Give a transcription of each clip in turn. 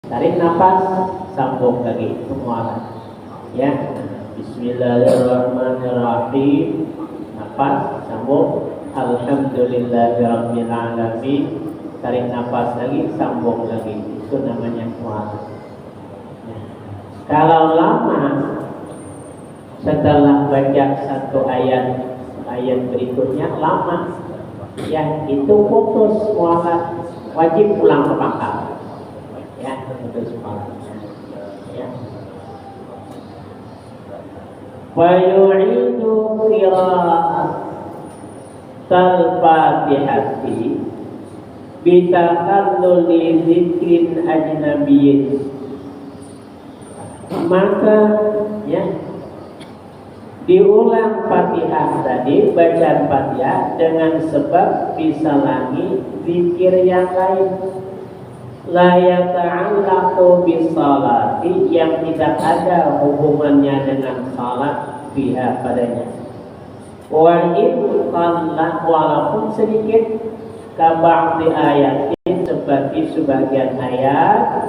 Tarik nafas, sambung lagi pengeluaran. Ya, Bismillahirrahmanirrahim. Nafas, sambung. Alhamdulillahirabbil alamin. Tarik nafas lagi, sambung lagi. Itu namanya pengeluaran. Ya. Kalau lama setelah baca satu ayat berikutnya lama, ya itu putus pengeluaran, wajib pulang ke pangkal. Ya, putus pengeluaran. Ya. Wa yu'idu qira'atal Fatihati bitakhalluli dzikrin ajnabiyyin. Maka ya diulang Fatihah tadi, bacaan Fatihah dengan sebab disalangi zikir yang lain. La yata'allaqu bisalati, yang tidak ada hubungannya dengan salat biha padanya. Wa in qalla, walaupun sedikit, kaba'di ayatin, seperti sebagian ayat,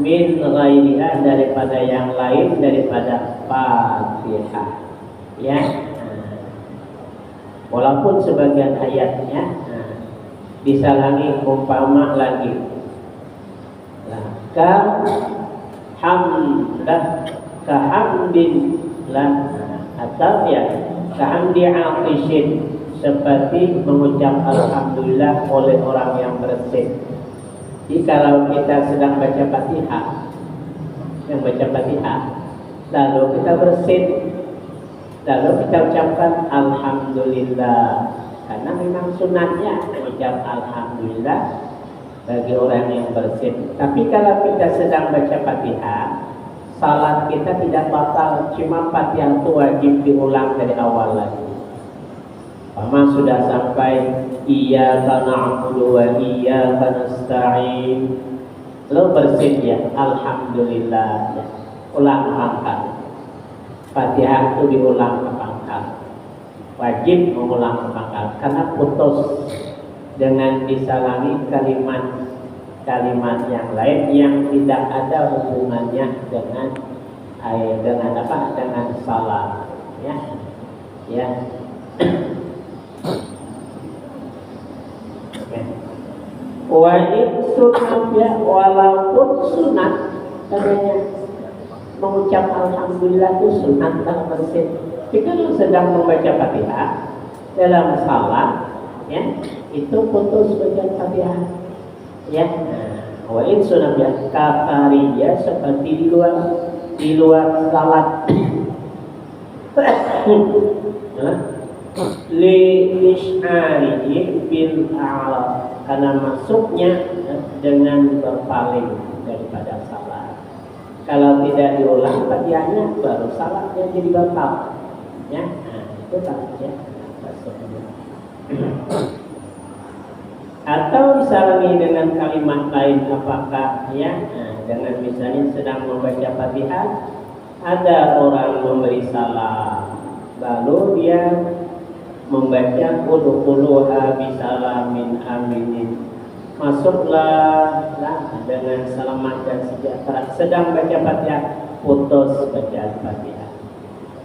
min ghairiha, daripada yang lain daripada Fatihah. Ya, walaupun sebagian ayatnya disalangi, umpama lagi kahamdin lah, atau ya kahamdi atishin, seperti mengucap alhamdulillah oleh orang yang bersin. Jadi kalau kita sedang baca Fatihah, lalu kita bersin, lalu kita ucapkan alhamdulillah, karena memang sunatnya mengucap alhamdulillah bagi orang yang bersin. Tapi kalau kita sedang baca Fatihah, salat kita tidak batal, cuma Fatihah itu wajib diulang dari awal lagi. Mama sudah sampai iyyaka na'budu wa iyyaka nasta'in, lalu bersin ya alhamdulillah, ya ulang pangkal. Fatihah itu diulang ke pangkal, wajib mengulang ke pangkal, karena putus dengan disalangi kalimat yang lain yang tidak ada hubungannya dengan salat. Ya. Wajib sunat, ya, walaupun sunat katanya mengucap alhamdulillah itu sunat dalam bersin. Jika sedang membaca Fatihah dalam salat, ya itu putus bacaan Fatihah. Ya, wa in sunat ya kafariyah, seperti di luar salat. Li isyarihi bil a'la, karena masuknya dengan berpaling daripada salat. Kalau tidak diulang Fatihahnya, baru salatnya jadi batal. Ya, itu ya. Atau disalangi dengan kalimat lain, apakah ya, dengan misalnya sedang membaca Fatihah, ada orang memberi salam, lalu dia membaca udkhuluha bisalamin aminin, masuklah dengan selamat dan sejahtera. Sedang baca Fatihah, putus bacaan Fatihah.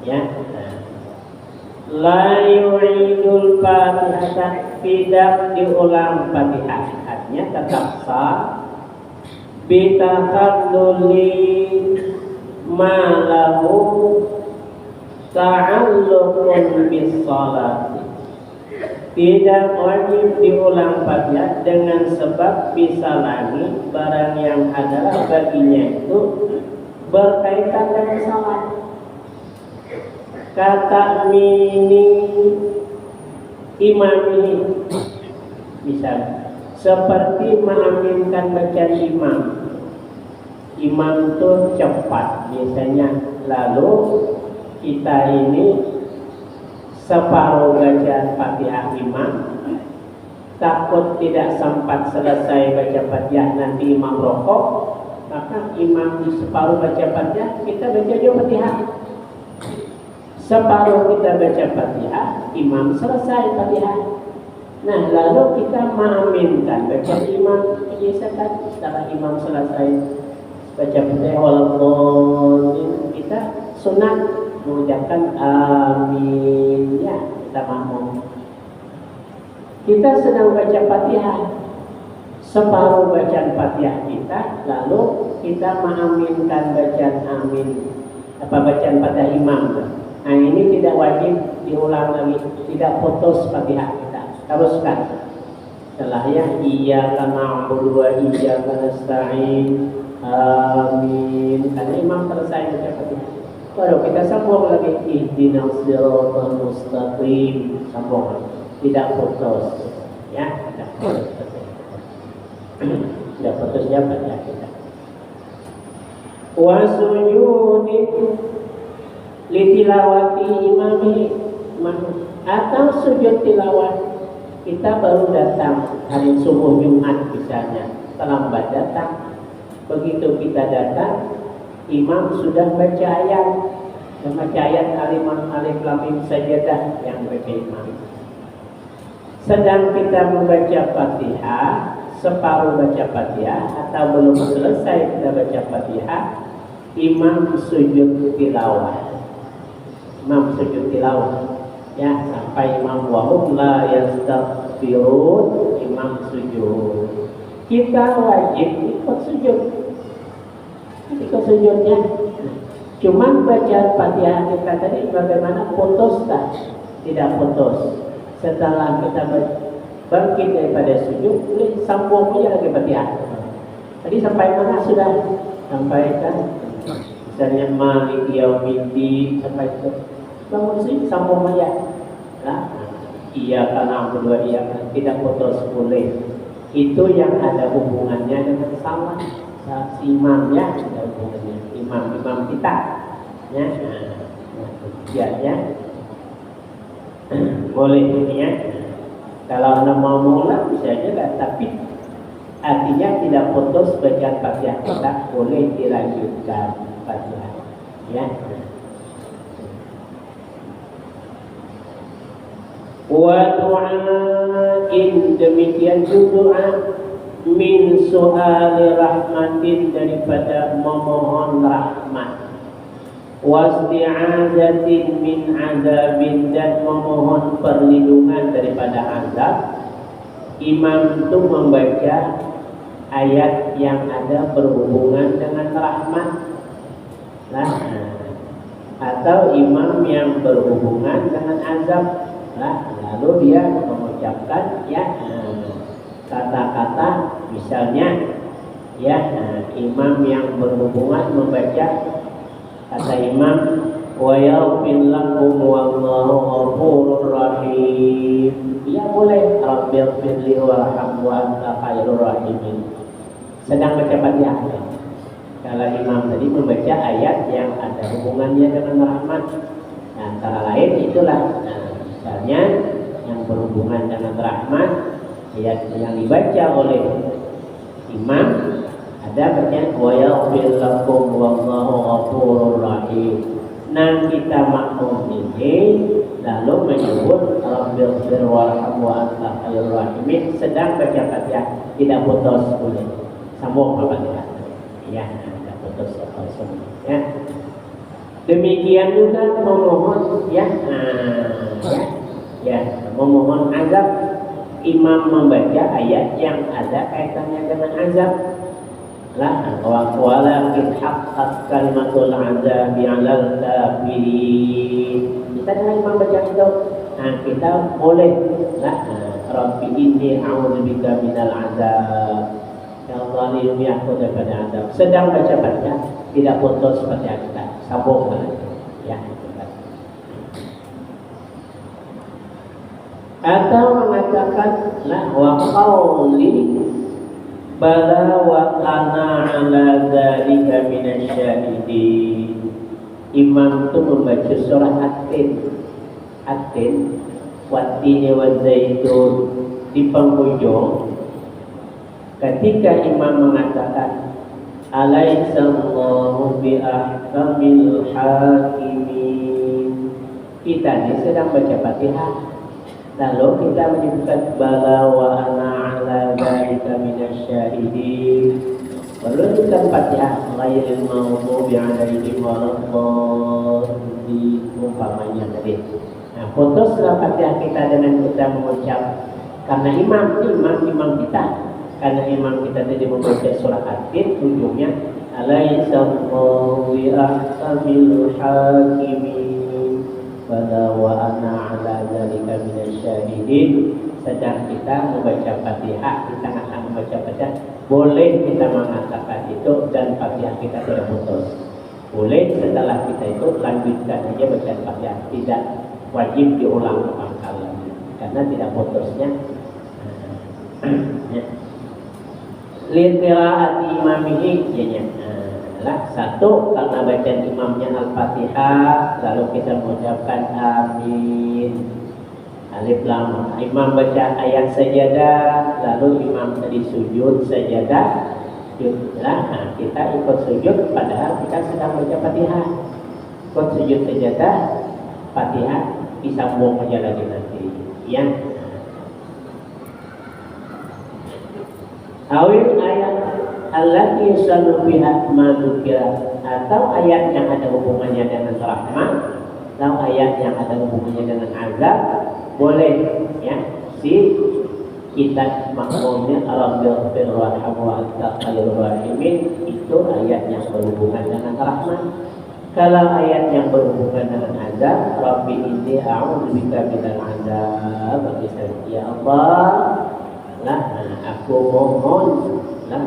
Ya. La yu'idul Fatihah, tidak diulang Fatihah, artinya tetap sah. Bitakhalluli ma lahu ta'alluqun bis salat, tidak wajib diulang Fatihah dengan sebab disalangi barang yang adalah baginya itu berkaitan dengan salat. Kata mini imam ini, misalnya seperti mengaminkan bacaan imam. Imam itu cepat biasanya, lalu kita ini separuh bacaan Fatihah imam, takut tidak sempat selesai baca Fatihah nanti imam rokok, maka imam di separuh baca Fatihah, kita baca juga Fatihah. Separuh kita baca Fatihah, imam selesai Fatihah. Nah, lalu kita mengaminkan baca imam, biasakan setelah imam selesai baca Fatihah walaupun kita sunat mengucapkan amin ya, kita makmum. Kita sedang baca Fatihah, separuh bacaan Fatihah kita, lalu kita mengaminkan bacaan amin, bacaan Fatihah imam. Nah ini tidak wajib diulang lagi, tidak putus Fatihah kita, teruskan. Setelahnya iyyaka na'budu wa iyyaka nasta'in, amin. Karena imam selesai baca Fatihah, baru kita sambung lagi ihdinas siratal mustaqim, sambung, tidak putus, ya, tidak putus. Tidak putusnya baca kita. Wa sujudi litilawati imami, atau sujud tilawah. Kita baru datang hari subuh Jumat misalnya, terlambat datang. Begitu kita datang, imam sudah baca ayat, alif lam mim sajadah yang baca imam. Sedang kita membaca Fatihah, separuh baca Fatihah atau belum selesai kita baca Fatihah, imam sujud tilawah. Imam sujud tilawah, ya, sampai imam wahum la yastaghfirun, imam sujud. Kita wajib ikut sujud, ikut sujudnya. Cuman baca Fatihah kita tadi bagaimana, putus tak? Tidak putus. Setelah kita bangkit daripada sujud, boleh sambung aja lagi Fatihah. Tadi sampai mana sudah? Sampai kan misalnya Malik Yaumiddin, sampai itu bangun sih sambung aja. Nah, iyyaka na'budu wa iyyaka, tidak putus, boleh. Itu yang ada hubungannya dengan salat si imam, ya, ada hubungannya imam kita, ya. Ya. Boleh ya. Kalau anda mau mulai bisa juga, tapi artinya tidak putus bacaan Fatihah kita, boleh dilanjutkan Fatihah, ya. Wa du'ain, demikian doa min su'ali rahmatin, daripada memohon rahmat, wasti'azatin min azabin, dan memohon perlindungan daripada azab. Imam itu membaca ayat yang ada berhubungan dengan rahmat, nah, atau imam yang berhubungan dengan azab, nah, lalu dia mengucapkan, ya, kata-kata misalnya, ya, imam yang berhubungan membaca kata imam, wa yaghfir lakum wallahu ghafurur rahim. Ya boleh, rabbighfirli warhamni wa anta khairur rahimin. Sedang baca Fatihah. Kalau imam tadi membaca ayat yang ada hubungannya dengan rahmat, nah, antara lain itulah, nah, misalnya yang berhubungan dengan rahmat, ayat yang dibaca oleh imam ada bacaan wa yaghfir lakum wallahu ghafurur rahim. Nah, kita makmum ini lalu menyebut rabbighfir warhamni wa anta khairur rahimin, sedang baca Fatihah, tidak putus, boleh sambung Fatihah, ya, tidak putus ya. Demikian juga memohon, ya, ya, memohon azab. Imam membaca ayat yang ada kaitannya dengan azab, lah, walakin haqqat kalimatul azabi 'alal kafirin. Kita dengan imam baca itu, nah, kita boleh, lah, rabbi inni a'udzubika minal azab, ya Allah lindungi aku daripada azab. Sedang baca Fatihah, tidak putus Fatihah kita, sambung, ya. Atau mengatakan, lah, wa qawli bala wa ana ala dzalika minasyahidin. Imam itu membaca surah At-Tin, Wattini wa Zaitun di penghujung. Ketika imam mengatakan alaihissallahu bi ahkamil hakimin, kita ini sedang baca Fatihah, lalu kita menyebutkan bala wa ana ala dzalika minasyahidin. Menurunkan Fatihah ghairil maghdubi 'alaihim waladdallin umpamanya tadi. Nah, putus Fatihah kita dengan kita mengucap karena imam kita. Karena imam kita tadi membaca surah At-Tin, ujungnya alaihissallahu bi ahkamil hakimin bala wa ana ala dzalika minasyahidin. Sedang kita membaca Fatihah, kita akan membaca Fatihah, boleh kita mengatakan itu dan Fatihah kita tidak putus. Boleh setelah kita itu lanjutkan aja baca Fatihah, tidak wajib diulang kali karena tidak putusnya. Liqiraati imamihi adalah satu karena bacaan imamnya Al-Fatihah, lalu kita mengucapkan amin. Alif lam. Imam baca ayat sajadah, lalu imam tadi sujud sajadah. Nah, kita ikut sujud padahal kita sedang baca Fatihah. Ikut sujud sajadah, Fatihah disambung aja lagi nanti. Ya. Awil ayat allati yusallu biha madukira, atau ayat yang ada hubungannya dengan rahmat, atau ayat yang ada hubungannya dengan azab, boleh ya si kita makmumnya Rabbil warham wa anta khairur rahimin, itu ayat yang berhubungan dengan rahmat. Kalau ayat yang berhubungan dengan azab, Rabbi inni a'udzubika minal azab, ya Allah, lah aku mohon lah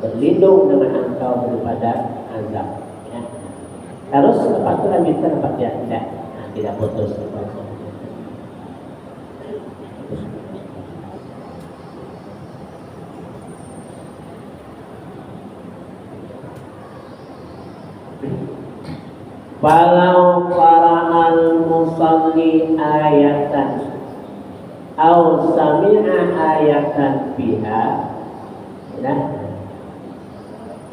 berlindung dengan Engkau daripada azab. Ya. Terus lepas itu lanjutkan Fatihah, tidak putus. Walau qara'al musalli ayatan aw sami'a ayatan biha ya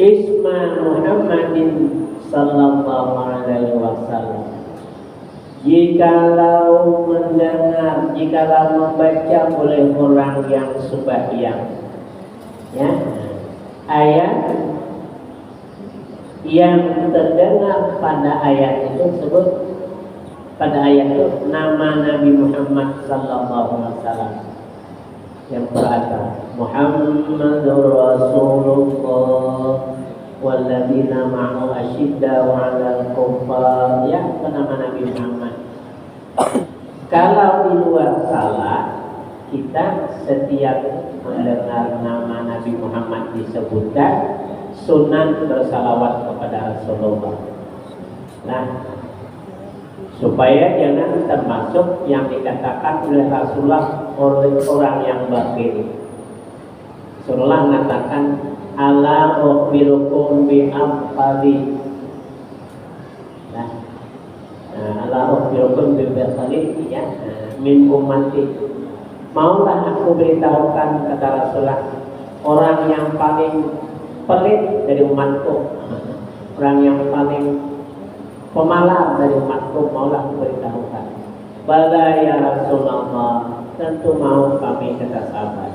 isma Muhammadin sallallahu alaihi wasallam, jikalau membaca oleh orang yang sembahyang ya ayat yang terdengar pada ayat itu sebut pada ayat itu nama Nabi Muhammad sallallahu alaihi wasallam yang berkata Muhammadur Rasulullah walladzina ma'ahu asyidda'u 'alal kuffar, ya nama Nabi Muhammad. Kalau di luar salat kita setiap mendengar nama Nabi Muhammad disebutkan, sunnah bersalawat kepada Rasulullah. Nah, supaya jangan termasuk yang dikatakan oleh Rasulullah oleh orang yang bakhil. Rasulullah mengatakan ala ukhbirukum bi afdali. Nah, ala ukhbirukum bi afdali ya min ummati. Maulah aku beritahukan kata Rasulullah orang yang paling pelit dari umatku, orang yang paling pemalas dari umatku, maulah beritahukan. Bala ya Rasulullah, tentu mau kami kata sahabat.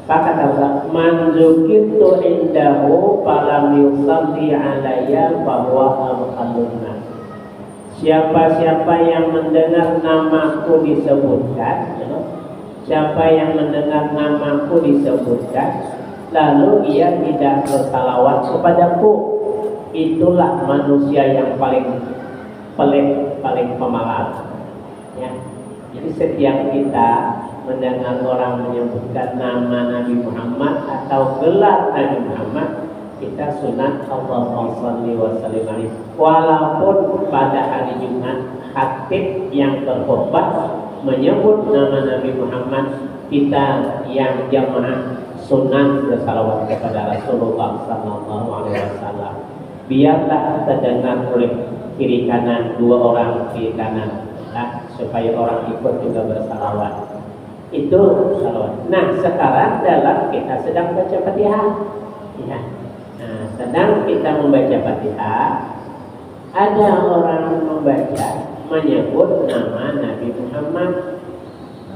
Maka kata man zukitu indahu falam yusalli alayya bahwa al-qaluna. Siapa-siapa yang mendengar namaku disebutkan, siapa yang mendengar namaku disebutkan lalu ia tidak bersalawat kepadaku, itulah manusia yang paling pelit, paling pemalas. Ya. Jadi setiap kita mendengar orang menyebutkan nama Nabi Muhammad atau gelar Nabi Muhammad, kita sunat Allahumma shalli wa sallim alaihi. Walaupun pada hari Jumat khatib yang berkhutbah menyebut nama Nabi Muhammad, kita yang jamaah sunnah bersalawat kepada Rasulullah sallallahu alaihi wasallam. Biarlah terdengar oleh kiri kanan, dua orang kiri kanan, supaya orang ikut juga bersalawat. Itu salawat. Nah, sekarang dalam kita sedang baca Fatihah. Ya. Nah, sedang kita membaca Fatihah, ada orang membaca menyebut nama Nabi Muhammad.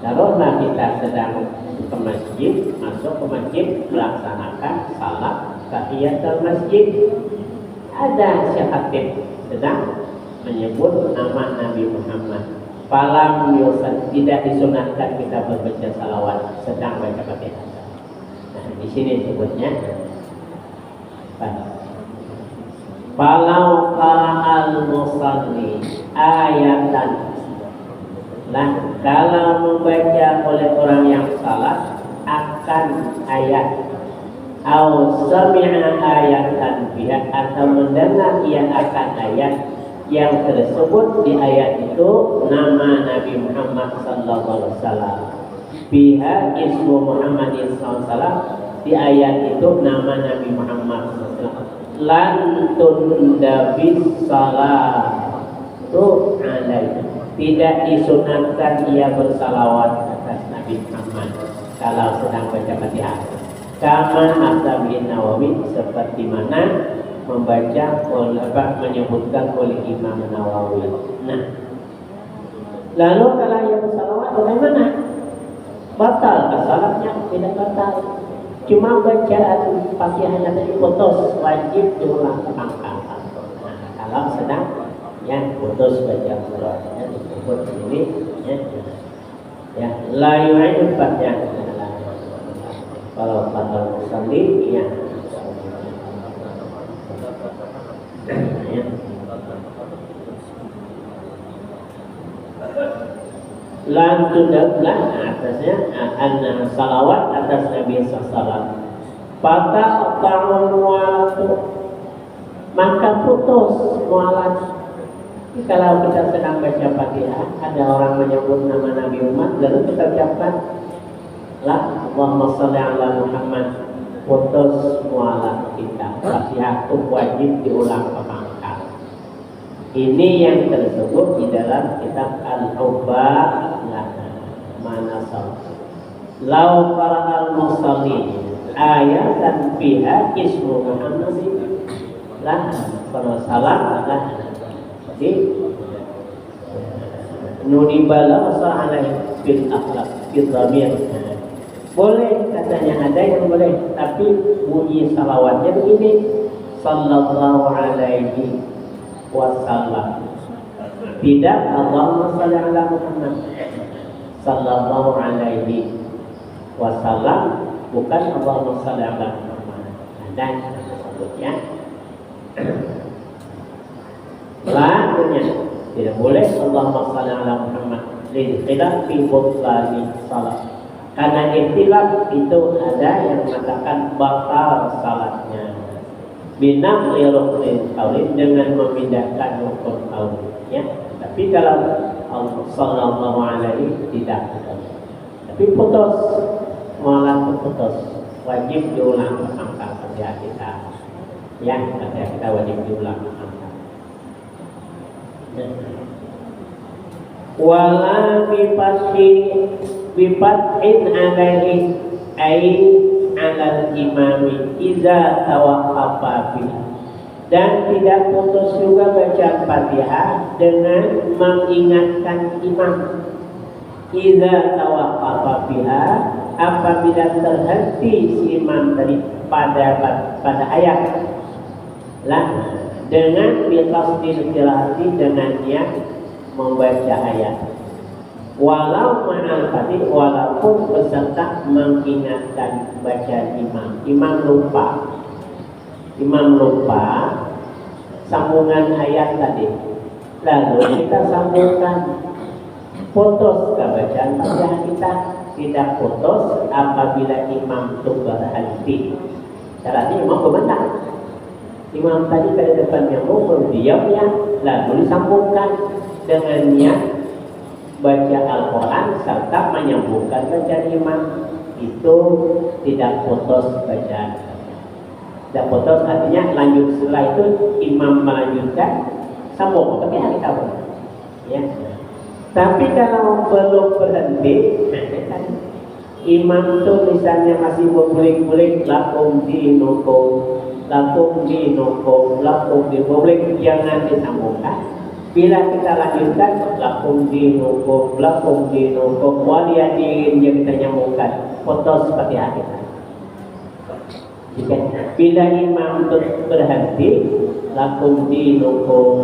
Taruhlah kita sedang ke masjid, masuk ke masjid melaksanakan salat, tahiyatul masjid, ada syekhatib sedang menyebut nama Nabi Muhammad. Falam yusan, tidak disunatkan kita membaca salawat sedang baca Fatihah. Nah, di sini sebutnya falau qara'al musalli ayatan. Nah, kalau membaca oleh orang yang salat akan ayat, atau sami'a ayatan biha, atau mendengar ia akan ayat yang tersebut di ayat itu nama Nabi Muhammad sallallahu alaihi wasallam. Biha ismu Muhammadin sallallahu alaihi wasallam, di ayat itu nama Nabi Muhammad sallallahu alaihi wasallam. Lan tunda bis salatu alaihi, tidak disunatkan ia bersalawat atas Nabi Muhammad kalau sedang baca Fatihah. Kama Abdul bin Nawawi, seperti mana membaca menyebutkan oleh Imam Nawawi. Nah, lalu kalau ia bersalawat bagaimana? Batal salatnya? Tidak batal. Cuma bacaan Fatihahnya tadi putus, wajib diulang pangkal. Nah, kalau sedang yang putus baca suratnya disebut ini ya la yu'id Fatihah. Kalau pada musalli ya lantudablah atasnya anna salawat atas Nabi sallallahu. Pada ta'un walatu, maka putus mualat. Kalau kita sedang baca Fatihah, ada orang menyebut nama Nabi Muhammad, lalu kita ucapkan la Allahumma shalli ala Muhammad, putus mualat kita. Fatihah itu wajib diulang pemangkal. Ini yang tersebut di dalam kitab Al-Ubah mana salah. Lau qara'al musalli ayatan fiha ismu Muhammadin lah, kalau salah lah. Jadi nudibala sa'alai bil akhlak bil dhamir. Boleh katanya, ada yang boleh, tapi bunyi salawatnya begini, sallallahu alaihi wasallam. Tidak Allahumma shalli ala Muhammad, sallallahu alaihi wasallam, bukan Allahumma shalli ala Muhammad. Dan sebutnya lainnya tidak boleh Allahumma shalli ala Muhammad lil khilaf fi butlani salat. Karena ikhtilaf itu ada yang mengatakan batal salatnya. Bina lirukul qaulin, dengan memindahkan rukun qaulnya. Tapi kalau Allah sallallahu alaihi tidak. Tapi putus, malah putus, wajib diulang angka kerja kita. Ya, kerja kita wajib diulang angka. Wala bifathin alaihi ay alal imami iza tawaqqafa bihi, dan tidak putus juga baca Fatihah dengan mengingatkan imam. Iza tawaqqafa biha, apabila terhenti si imam tadi pada ayat lah, dengan biqasdil qiraati, dengan niat membaca ayat. Walau ma'al fatih, walaupun beserta mengingatkan bacaan imam. Imam lupa sambungan ayat tadi, lalu kita sambungkan, putus ke bacaan Fatihah kita. Tidak putus apabila imam itu berhenti. Caranya imam bebentak. Imam tadi dari depan yang diam ya, lalu disambungkan dengan niat baca Al-Quran serta menyambungkan bacaan imam. Itu tidak putus bacaan. Tidak putus artinya lanjut, setelah itu imam melanjutkan, sambung tapi kita ya. Tapi kalau belum berhenti, imam itu misalnya masih berguling-guling, lakum dinukum, jangan disambungkan. Bila kita lanjutkan, lakum dinukum, waliyadin, yang kita nyambungkan, putus seperti kita. Jika bila imam berhenti, lakum dinukum,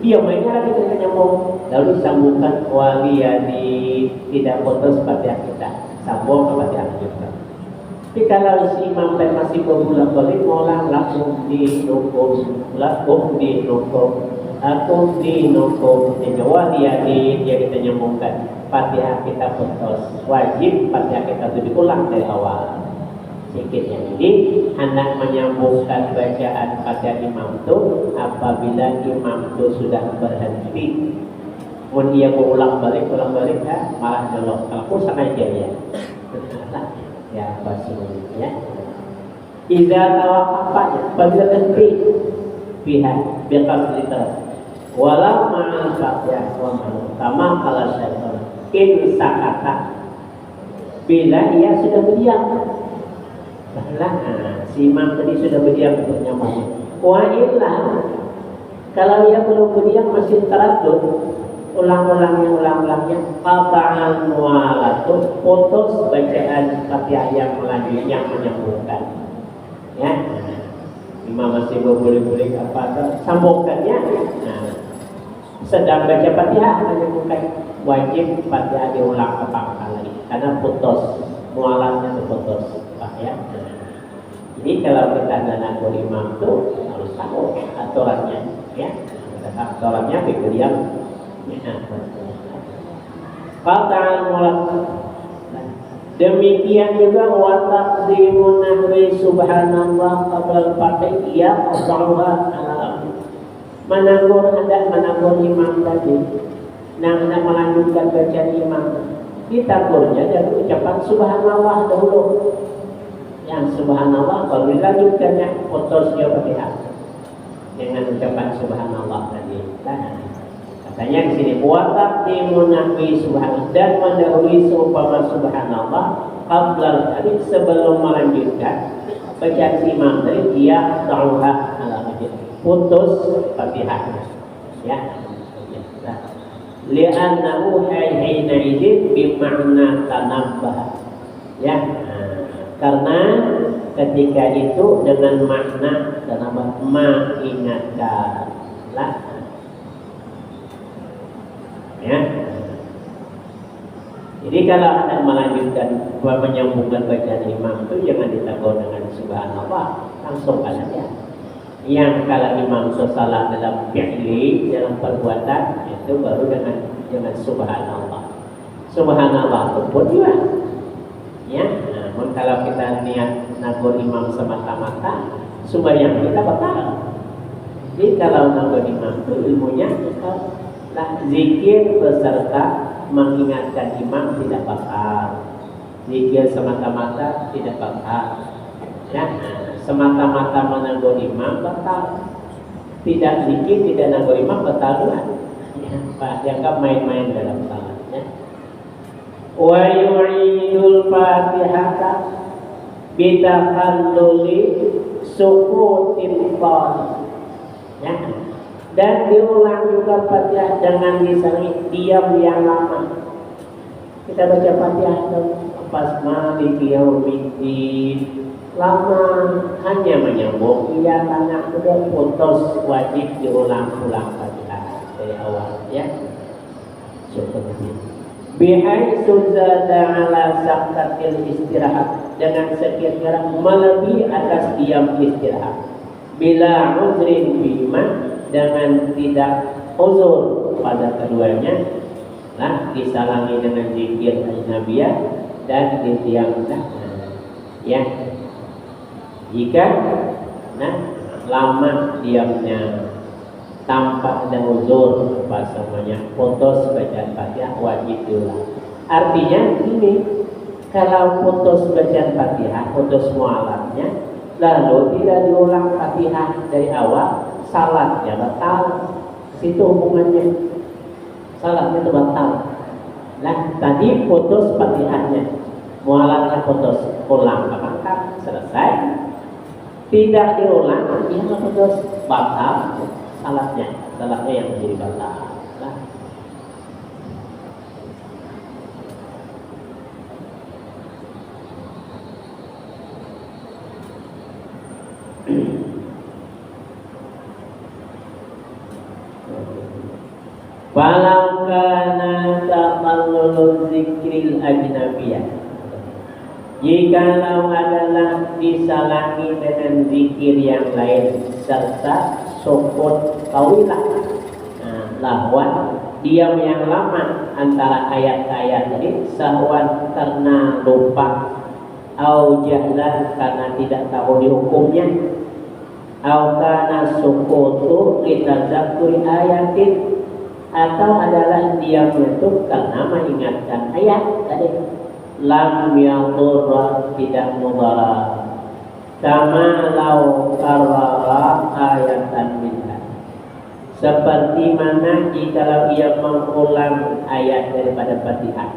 dia mainnya lagi dengan nyambung, lalu sambungkan waliyadi, tidak putus Fatihah kita, sambung ke Fatihah kita. Tapi kalau si imam masih berulang-ulang mengulang lakum dinukum, lakum dinukum, lakum dinukum, waliyadi, dia kita nyambungkan. Fatihah kita putus, wajib Fatihah kita itu diulang dari awal. Sedikitnya. Jadi hendak menyambungkan bacaan Fatihah imam itu apabila imam itu sudah berhenti. Kemudian dia ulang balik malah nyolok. Kalau sengaja ya. Ya ya. Iza tawaqqafanya apabila berhenti pihak biqasd literas. Walau ma'al Fatihah wa sama kalau syaitan in sakata bila ia sudah berdiam. Nah, si imam tadi sudah berdiam untuk nyambung. Wa illa kalau ia belum berdiam masih teratur, ulang-ulangnya qata'al mu'alatu, putus bacaan Fatihah yang melanjut yang menyambungkan. Ya. Imam masih boleh-boleh apa sambungkannya. Nah, sedang baca Fatihah menyambungkan, wajib Fatihah diulang kepala lagi karena putus mualatnya terputus, Pak ya. Jadi kalau kita nanagur imam itu harus tahu aturannya, ya. Aturannya diam. Qata'al mu'alat. Demikian juga wa taqdimun nahwi subhanallah qabla al-fatih ya qata'uha ala menanggur imam tadi. Nah, melanjutkan bacaan imam. Ditagurnya dari ucapan subhanallah dahulu. Yang subhanallah kalau dilanjutkannya putus dia Fatihah dengan ucapan subhanallah tadi. Nah, katanya di sini wa taqdimun nahwi subhanallah, dan mendahului seumpama subhanallah qabla tadi sebelum melanjutkan bacaan imam tadi dia ta'uha ala putus Fatihah ya. Li'annahu hina idin bima'na tanabbah ya. Karena ketika itu dengan makna tanabbah mengingatkan lah ya. Jadi kalau Anda melanjutkan menyambungkan bacaan imam itu jangan ditagur dengan subhanallah, langsung saja. Yang kalau imam salah dalam fi'li, dalam perbuatan, itu baru dengan subhanallah. Subhanallah itu pun juga ya. Namun kalau kita niat nagur imam semata-mata, sembahyang kita batal. Jadi kalau nagur imam itu ilmunya lah zikir beserta mengingatkan imam tidak batal. Zikir semata-mata tidak batal. Ya, semata-mata menagur imam batal. Tidak zikir, tidak nagur imam batal juga. Ya, dianggap main-main dalam salatnya. Wa yu'idul Fatihata bitakhalluli sukutil qal. Ya. Dan diulang juga Fatihah dengan diselingi diam yang lama. Kita baca Fatihah pas maliki yaumiddin lama hanya menyambung iya karena sudah putus, wajib diulang-ulang Fatihah dari awal ya. Seperti bihaitsu zada ala saktatil istirahat, dengan sekiranya melebihi atas diam istirahat, bila uzrin bima, dengan tidak uzur pada keduanya, nah disalangi dengan zikir ajnabiyah dan didiamkan ya. Jika nah lama diamnya tanpa ada uzur apa namanya putus bacaan Fatihah, wajib diulang. Artinya ini, kalau putus bacaan Fatihah, putus mualatnya, lalu tidak diulang Fatihah dari awal, salatnya batal. Situ hubungannya, salatnya itu batal. Nah tadi putus Fatihahnya, mualatnya putus, ulang maka selesai. Tidak diulang, dia putus, batal salatnya yang menjadi batal. Nah. Falau kana taqallulu zikril ajnabiyah, jikalau adalah disalangi dengan zikir yang lain serta sukut tawilah, lahwan diam yang lama antara ayat-ayat ini, sahwan karena lupa, au jahlan karena tidak tahu dihukumnya, au kana sukutu litadzakuri ayatin, atau adalah diamnya itu karena mengingatkan ayat tadi. Lam yadurra, tidak mudarat, kama lau karrara ayatan minha, seperti mana jikalau ia mengulang ayat daripada Fatihah.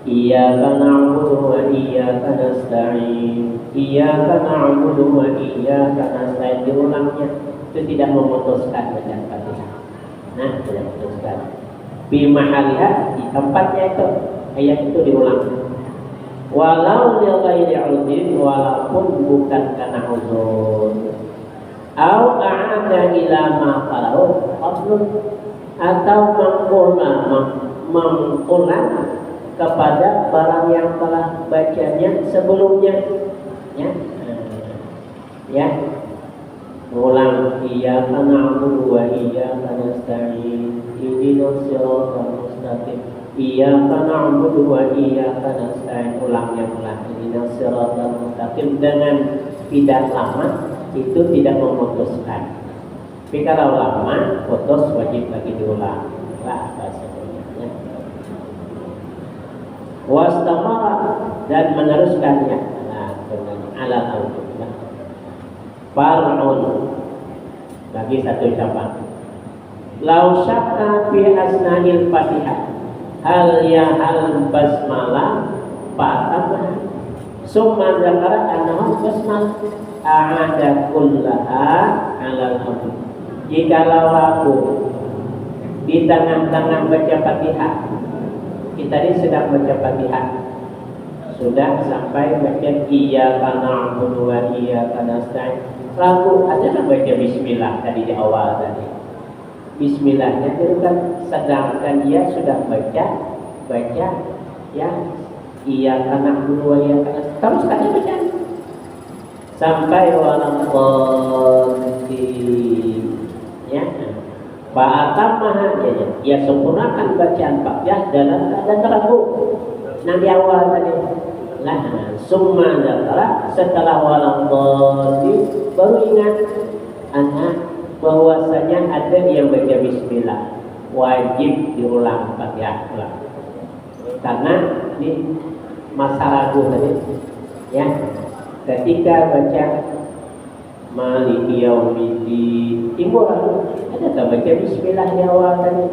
Iyyaka na'budu wa iyyaka nasta'in, iyyaka na'budu wa iyyaka nasta'in, diulangnya itu tidak memutuskan bacaan Fatihah. Nah, tidak memutuskan. Bi mahaliha, di tempatnya itu ayat itu diulang. Walau li ghairi uzrin, walaupun bukan karena uzur. Au a'ada ila ma qalau qablun, atau mengulang kepada barang yang telah bacanya sebelumnya, ya mengulang iyyaka na'budu wa iyyaka nasta'in ihdinas siratal mustaqim, iyyaka na'budu wa iyyaka nasta'in, ulangnya ihdinas siratal mustaqim dengan tidak lama, itu tidak memutuskan. Tapi kalau lama putus wajib lagi diulang lah bahasanya. Wastamara, dan meneruskannya. Nah, ala al-qiblah. Far'un, lagi satu cabang. Lau syakka fi asna'il Fatihah hal ya hal basmalah fa'atamah, summa zakara annahu basmalah a'ada kullaha alal hamd. Jikalau aku di tengah-tengah baca Fatihah, kita ini sedang baca Fatihah, sudah sampai baca iyyaka na'budu wa iyyaka nasta'in, lalu adalah baca bismillah tadi di awal tadi. Bismillahnya itu kan, sedangkan dia sudah baca ya iyyaka na'budu wa iyyaka nasta'in, terus kan dia baca sampai walaupun ya fa'atamah, ya sempurnakan bacaan Fatihah dalam keadaan ragu. Nah di awal tadi, nah summa zakara, setelah walaupun baru ingat bahwasanya ada yang baca bismillah, wajib diulang Fatihah ulang. Karena ini masa ragu tadi, ya ketika baca Maliki Yaumiddin, timbul ada tak baca bismillah di awal tadi.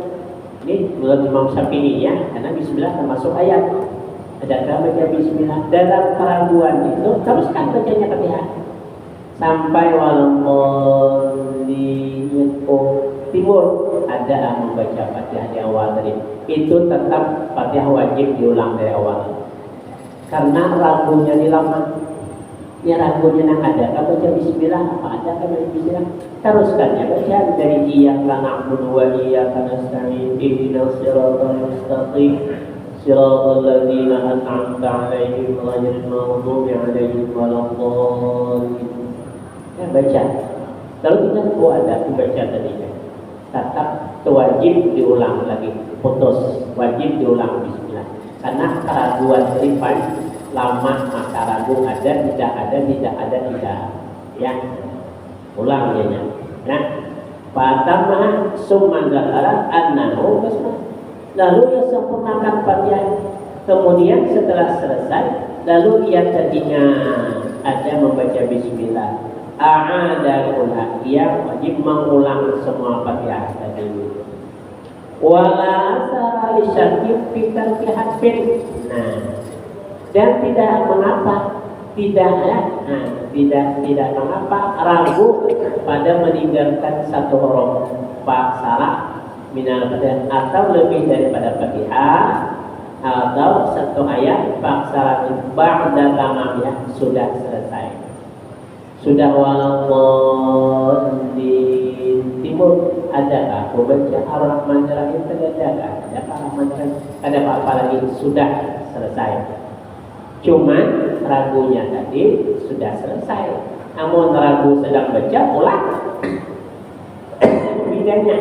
Ini menurut Imam Syafi'i ya, karena bismillah termasuk ayat. Adakah baca bismillah? Dalam keraguan itu teruskan bacanya Fatihah sampai walaupun timbul ada membaca Fatihah di awal tadi, itu tetap Fatihah wajib diulang dari awal. Karena ragunya di lama. Ya ragunya nak ada, kalau baca bismillah, apa ada kan baca bismillah, teruskan ya baca dari iyyaka na'budu wa iyyaka nasta'in ihdinas siratal mustaqim siratal ladzina an'amta 'alaihim ghairil maghdubi 'alaihim waladdallin. Ya baca. Kalau kita ada baca tadinya, tetap wajib diulang lagi, putus, wajib diulang bismillah. Karena keraguan rifan lama, maka ragu ada, ya ulang dia. Nah, fatamah summa zakara annahu basmalah, lalu ia sempurnakan Fatihah, kemudian setelah selesai lalu ia tadinya ada membaca bismillah, a'ada kullaha, ia wajib mengulang semua Fatihah tadi. Wala asara li syakki fi tarki hadfin. Nah, dan tidak mengapa, tidak mengapa ragu pada meninggalkan satu huruf salah minal Fatihah, atau lebih daripada Fatihah, atau satu ayat salah ba'da tamamnya, sudah selesai, sudah walaupun di timur adakah aku baca Ar-Rahman Ar-Rahim tadi adakah? Adakah Ar-Rahman Ar-Rahim? Ada apa-apa lagi? Sudah selesai. Cuma ragunya tadi sudah selesai. Namun ragu sedang baca ulang. Bedanya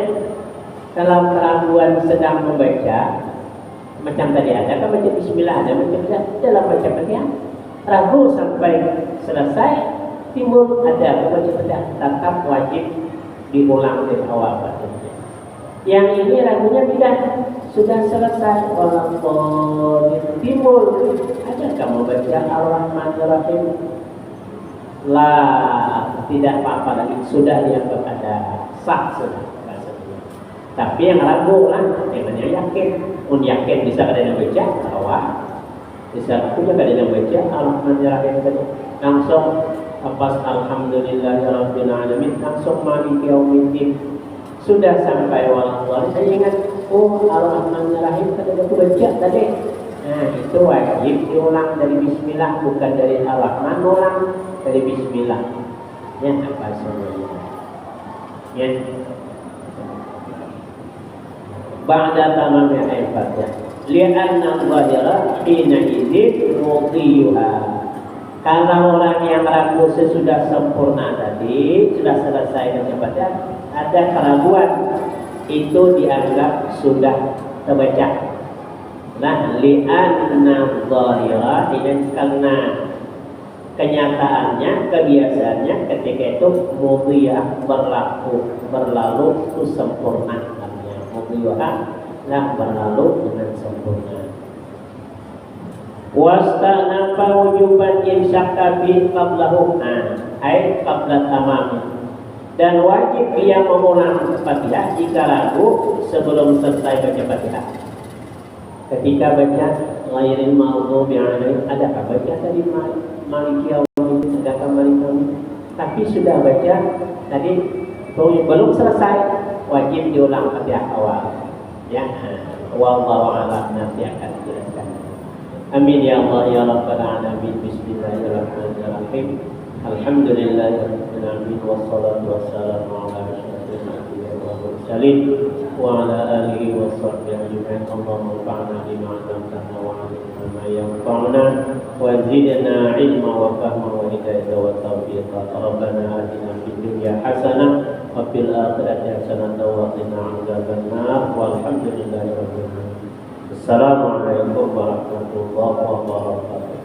kalau keraguan sedang membaca, macam tadi ada kan baca Bismillah, ada macam dalam baca Fatihah. Ragu sampai selesai, timbul ada baca Fatihah, tetap wajib diulang dari awal bacanya. Yang ini ragunya tidak, sudah selesai walaupun timbul ada kamu baca Ar-Rahman Ar-Rahim, lah tidak apa-apa lagi, sudah dianggap ada sah sudah. Tapi yang ragu lah, yang yakin, yakin bisa kadang baca awal, bisa punya kadang baca Ar-Rahman Ar-Rahim tadi langsung pas Alhamdulillahirabbil alamin langsung maliki yaumiddin. Sudah sampai walau saya ingat, Ar-Rahman Ar-Rahim tadi aku baca tadi. Nah, itu wajib diulang dari Bismillah, bukan dari Ar-Rahman, ulang dari Bismillah. Ya, apa semuanya? Ya. Ba'da tamamnya ayat-ayat. Li'anna dhahira hina idzin mudiyuha. Kalau orang yang ragu sesudah sempurna tadi, sudah selesai baca, ada keraguan, itu dianggap sudah terbaca. Nah, li'anna dhahira, karena kenyataannya, kebiasaannya ketika itu mudiyah berlalu itu sempurna. Lah berlalu dengan sempurna. Wasta'nafa wujuban imsaka bi qablahu ay qabla tamam. Dan wajib dia mengulang Fatihah jika ragu sebelum selesai baca Fatihah. Ketika baca ghairil maghdubi 'alaihim, adakah baca tadi maliki yaumiddin, adakah maliki yaumiddin, tapi sudah baca tadi belum selesai, wajib diulang Fatihah awal. Ya, wallahu a'lam, nanti akan dijelaskan. Amin ya Allah ya rabbal alamin. Bismillahirrahmanirrahim. Alhamdulillahirabbil alamin wassalatu wassalamu ala asyrofil anbiya'i wal mursalin wa ala alihi washabbihi ajma'in. Allahumma anfa'na bima 'allamtana wa 'allimna ma yanfa'una wa zidna 'ilma wa fahma wa hidayatan wa tawfiqa. Rabbana atina fid dunya hasanah wa fil akhirati hasanatan wa qina adzabannar. Walhamdulillahirabbil alamin. Assalamualaikum warahmatullahi wabarakatuh.